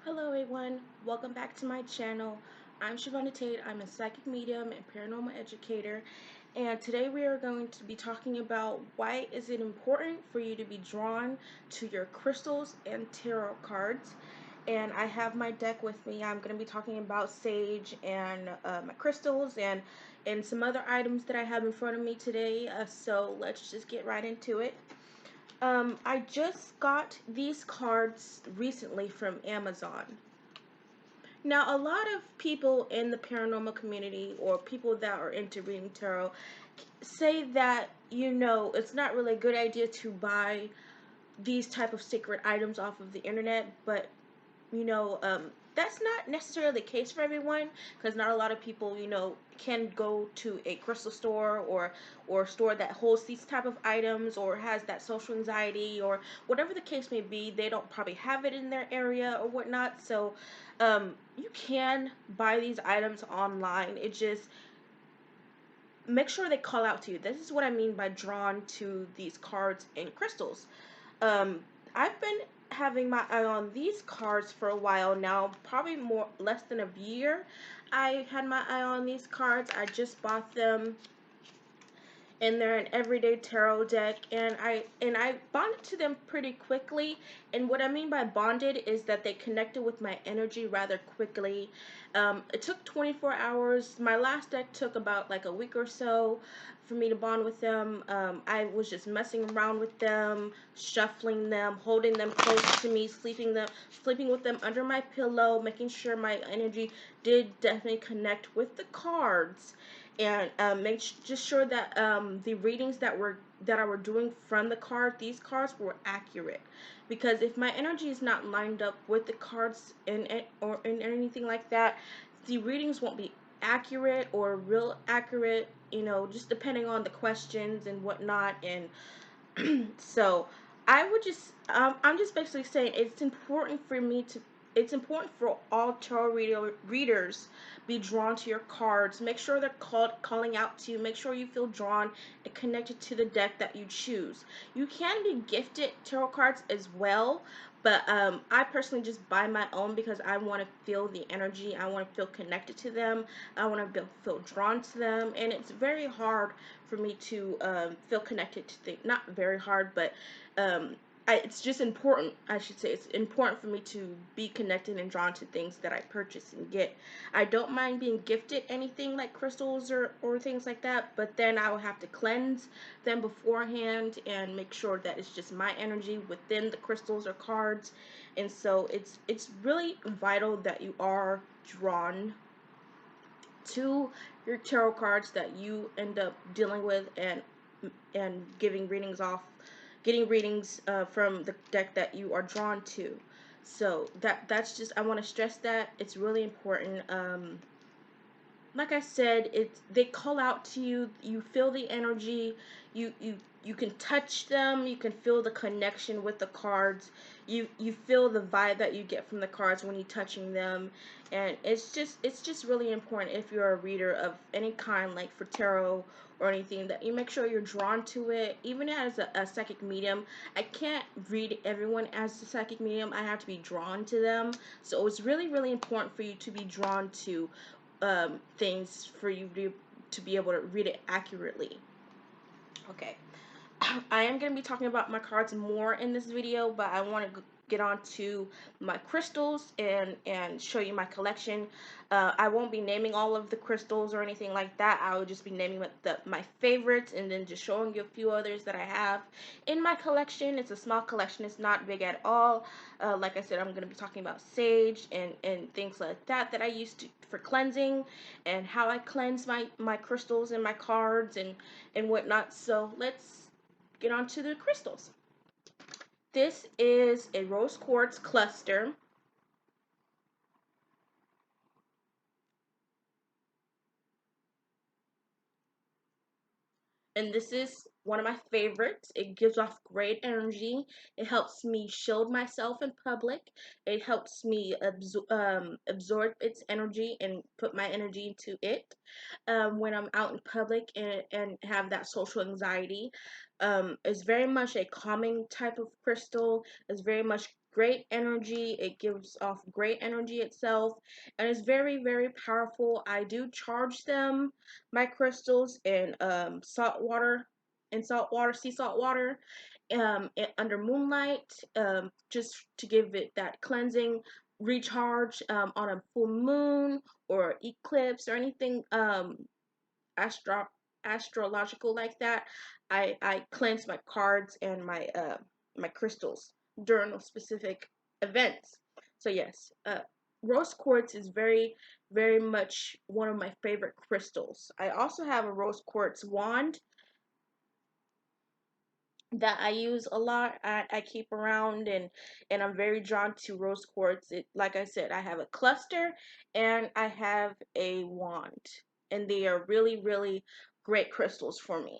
Hello everyone, welcome back to my channel. I'm Shavonda Tate. I'm a psychic medium and paranormal educator, and today we are going to be talking about why is it important for you to be drawn to your crystals and tarot cards. And I have my deck with me. I'm going to be talking about sage and my crystals and some other items that I have in front of me today. So let's just get right into it. I just got these cards recently from Amazon. Now, a lot of people in the paranormal community or people that are into reading tarot say that, it's not really a good idea to buy these type of sacred items off of the internet, but you know, um, that's not necessarily the case for everyone, because not a lot of people, can go to a crystal store or a store that holds these type of items or has that social anxiety or whatever the case may be. They don't probably have it in their area or whatnot. So, you can buy these items online. It just make sure they call out to you. This is what I mean by drawn to these cards and crystals. um, I've been having my eye on these cards for a while now, probably less than a year. I had my eye on these cards. I just bought them, and they're an everyday tarot deck, and I bonded to them pretty quickly. And what I mean by bonded is that they connected with my energy rather quickly. It took 24 hours. My last deck took about like a week or so for me to bond with them. I was just messing around with them, shuffling them, holding them close to me, sleeping with them under my pillow, making sure my energy did definitely connect with the cards, and just sure that the readings that I were doing from these cards were accurate. Because if my energy is not lined up with the cards or in anything like that, the readings won't be accurate or real accurate. Just depending on the questions and whatnot. And so I'm just basically saying it's important for all readers be drawn to your cards. Make sure they're calling out to you. Make sure you feel drawn and connected to the deck that you choose. You can be gifted tarot cards as well, but I personally just buy my own because I want to feel the energy. I want to feel connected to them. I want to feel drawn to them, and it's very hard for me to feel connected to things. Not very hard, but um, it's just important. I should say it's important for me to be connected and drawn to things that I purchase and get. I don't mind being gifted anything like crystals or things like that, but then I will have to cleanse them beforehand and make sure that it's just my energy within the crystals or cards. And so it's really vital that you are drawn to your tarot cards that you end up dealing with, and getting readings from the deck that you are drawn to. So that's just, I want to stress that it's really important. Like I said, they call out to you. You feel the energy. You can touch them. You can feel the connection with the cards. You feel the vibe that you get from the cards when you're touching them, and it's just really important if you're a reader of any kind, like for tarot or anything, that you make sure you're drawn to it. Even as a psychic medium, I can't read everyone as a psychic medium. I have to be drawn to them. So it's really, really important for you to be drawn to things for you to be able to read it accurately. Okay. I am going to be talking about my cards more in this video, but I want to get on to my crystals and show you my collection. I won't be naming all of the crystals or anything like that. I will just be naming my favorites and then just showing you a few others that I have in my collection. It's a small collection. It's not big at all. Like I said, I'm going to be talking about sage and things like that I use for cleansing, and how I cleanse my crystals and my cards and whatnot. So let's get on to the crystals. This is a rose quartz cluster. And this is one of my favorites. It gives off great energy. It helps me shield myself in public. It helps me absorb its energy and put my energy into it when I'm out in public and have that social anxiety. It's very much a calming type of crystal. It's very much great energy. It gives off great energy itself, and it's very, very powerful. I do charge them, my crystals, in salt water, sea salt water, under moonlight, just to give it that cleansing recharge, on a full moon or eclipse or anything astro astrological like that. I cleanse my cards and my crystals during those specific events. So yes, rose quartz is very, very much one of my favorite crystals. I also have a rose quartz wand that I use a lot. I keep around, and I'm very drawn to rose quartz. It, like I said, I have a cluster and I have a wand, and they are really, really great crystals for me.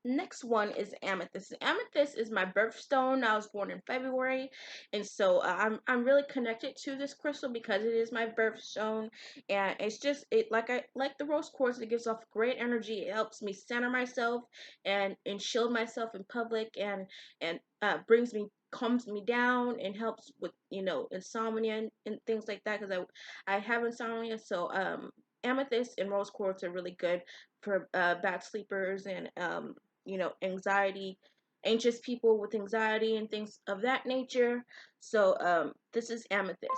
Next one is amethyst. Amethyst is my birthstone. I was born in February, and so I'm really connected to this crystal because it is my birthstone, and it's just it like the rose quartz. It gives off great energy. It helps me center myself and shield myself in public, and brings me calms me down and helps with insomnia and things like that because I have insomnia. So amethyst and rose quartz are really good for bad sleepers and anxiety, anxious people with anxiety and things of that nature. So this is amethyst.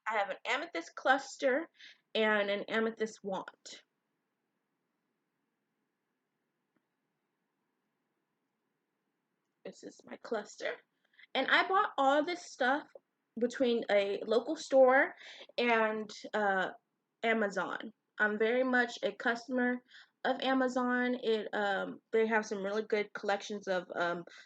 I have an amethyst cluster and an amethyst wand. This is my cluster. And I bought all this stuff between a local store and Amazon. I'm very much a customer of Amazon. They have some really good collections of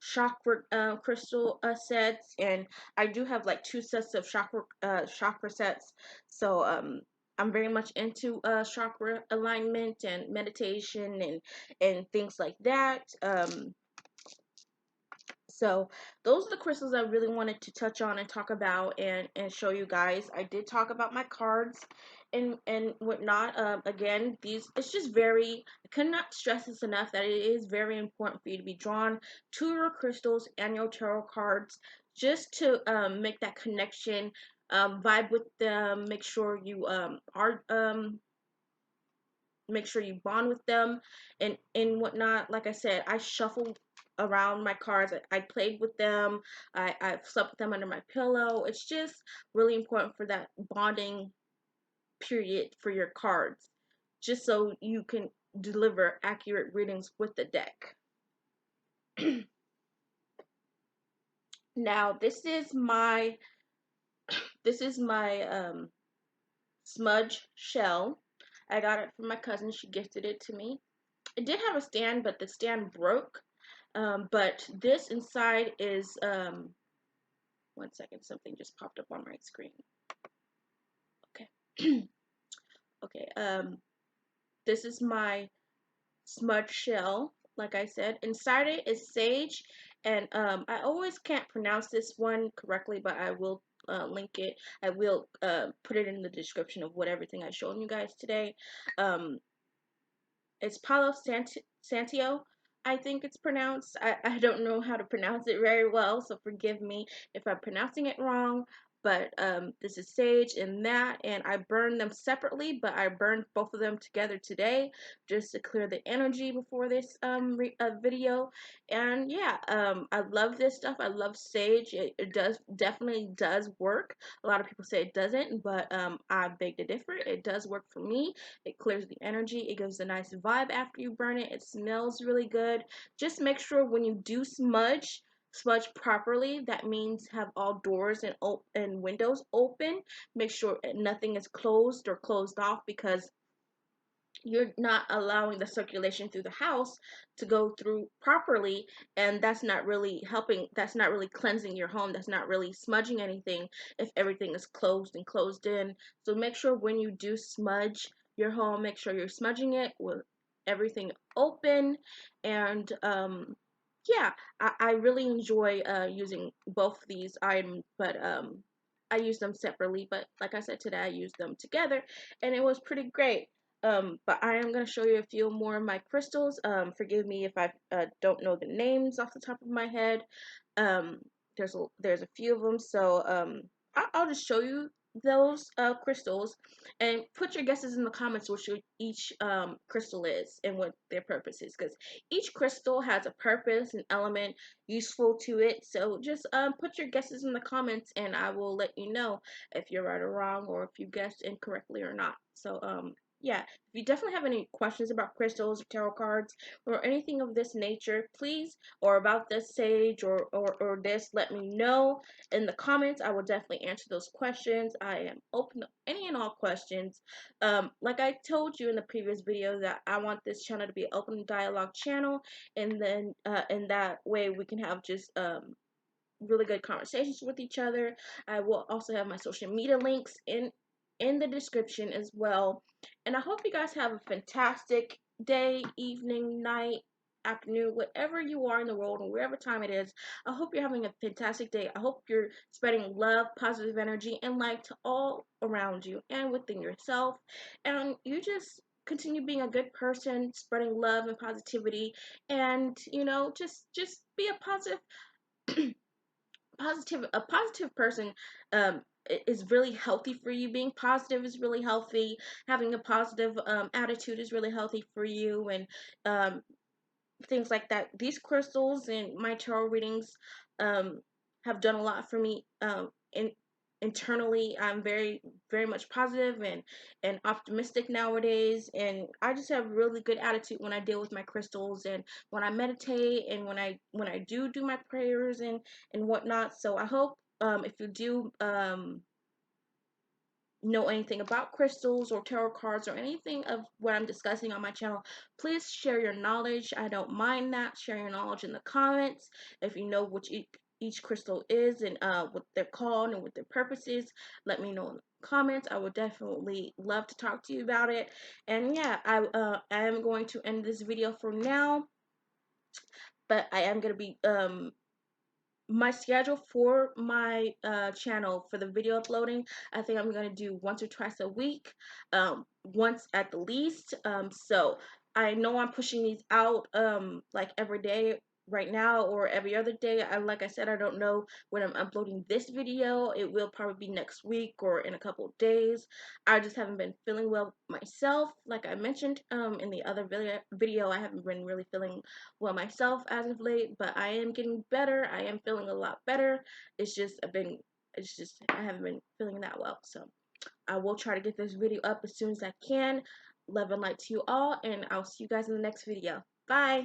chakra crystal sets, and I do have like two sets of chakra sets. So I'm very much into chakra alignment and meditation and things like that. So those are the crystals I really wanted to touch on and talk about and show you guys. I did talk about my cards and whatnot. Again, these it's just very, I cannot stress this enough that it is very important for you to be drawn to your crystals and your tarot cards just to make that connection, vibe with them, make sure you bond with them and whatnot. Like I said, I shuffle around my cards. I played with them. I've slept with them under my pillow. It's just really important for that bonding period for your cards, just so you can deliver accurate readings with the deck. Now this is my smudge shell. I got it from my cousin. She gifted it to me. It did have a stand, but the stand broke. But this inside is, one second, something just popped up on my screen. Okay. Okay, this is my smudge shell. Like I said, inside it is sage, and I always can't pronounce this one correctly, but I will link it. I will put it in the description of what everything I've shown you guys today. Um, it's Palo Santo, I think it's pronounced. I don't know how to pronounce it very well, so forgive me if I'm pronouncing it wrong. But this is sage and that, and I burned them separately, but I burned both of them together today just to clear the energy before this video. And yeah, I love this stuff. I love sage. It does definitely does work. A lot of people say it doesn't, but I beg to differ. It does work for me. It clears the energy. It gives a nice vibe after you burn it. It smells really good. Just make sure when you do smudge properly. That means have all doors and windows open. Make sure nothing is closed or closed off because you're not allowing the circulation through the house to go through properly, and that's not really helping. That's not really cleansing your home. That's not really smudging anything if everything is closed and closed in. So make sure when you do smudge your home, make sure you're smudging it with everything open. And yeah, I really enjoy using both of these items, but I use them separately, but like I said today, I used them together and it was pretty great. But I am going to show you a few more of my crystals. Forgive me if I don't know the names off the top of my head. Um, there's a few of them, so I'll just show you those crystals, and put your guesses in the comments which each crystal is and what their purpose is, because each crystal has a purpose, an element useful to it. So just put your guesses in the comments, and I will let you know if you're right or wrong, or if you guessed incorrectly or not. So yeah, if you definitely have any questions about crystals or tarot cards or anything of this nature, please, or about this sage or this, let me know in the comments. I will definitely answer those questions. I am open to any and all questions. Like I told you in the previous video, that I want this channel to be an open dialogue channel, and then in that way we can have just really good conversations with each other. I will also have my social media links in the description as well. And I hope you guys have a fantastic day, evening, night, afternoon, whatever you are in the world and wherever time it is. I hope you're having a fantastic day. I hope you're spreading love, positive energy, and light to all around you and within yourself. And you just continue being a good person, spreading love and positivity, and just be a a positive person. Is really healthy for you. Being positive is really healthy. Having a positive attitude is really healthy for you, and um, things like that. These crystals and my tarot readings um, have done a lot for me. Internally, I'm very much positive and optimistic nowadays, and I just have really good attitude when I deal with my crystals, and when I meditate, and when I do my prayers and whatnot. So I hope if you do know anything about crystals or tarot cards or anything of what I'm discussing on my channel, please share your knowledge. I don't mind that. Share your knowledge in the comments. If you know which each crystal is, and what they're called and what their purpose is, let me know in the comments. I would definitely love to talk to you about it. And yeah, I am going to end this video for now, but I am going to be my schedule for my channel for the video uploading, I think I'm gonna do once or twice a week, once at the least. So I know I'm pushing these out like every day right now, or every other day. Like I said, I don't know when I'm uploading this video. It will probably be next week or in a couple of days. I just haven't been feeling well myself. Like I mentioned in the other video, I haven't been really feeling well myself as of late, but I am getting better. I am feeling a lot better. It's just I haven't been feeling that well. So I will try to get this video up as soon as I can. Love and light to you all, and I'll see you guys in the next video. Bye.